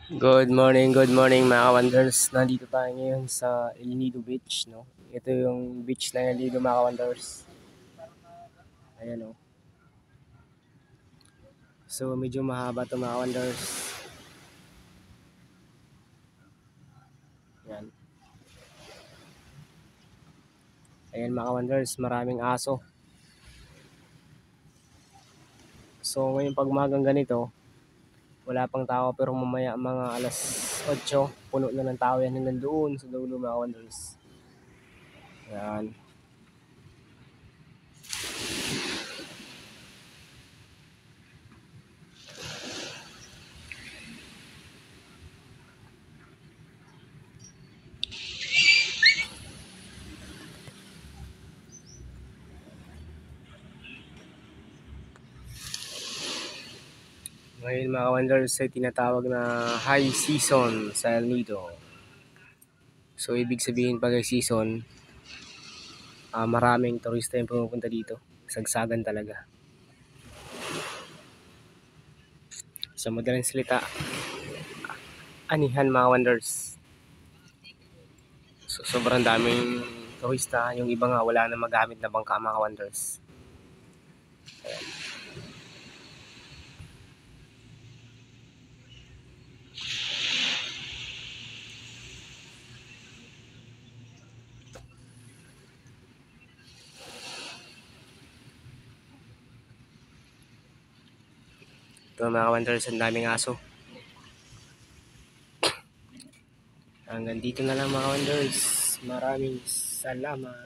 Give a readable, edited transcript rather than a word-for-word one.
Good morning mga wonders. Nandito tayo ngayon sa El Nido Beach, no? Ito yung beach na El Nido mga wonders. Ayan, no? So, medyo mahaba to mga wonders. Ayan. Ayan mga wonders, maraming aso. So, ngayon pag umagang ganito, wala pang tao pero mamaya mga alas 8, puno na ng tao yan hanggang doon sa dulo mga wonders. Ayan. Ngayon mga wonders ay tinatawag na high season sa El Nido. So, ibig sabihin pag high season, maraming turista yung pumupunta dito. Sagsagan talaga. Sa madaling salita, anihan mga wonders. So, sobrang daming turista. Yung iba nga wala na magamit na bangka mga wonders. Ito mga wonders, ang daming aso. Hanggang dito na lang mga wonders. Maraming salamat.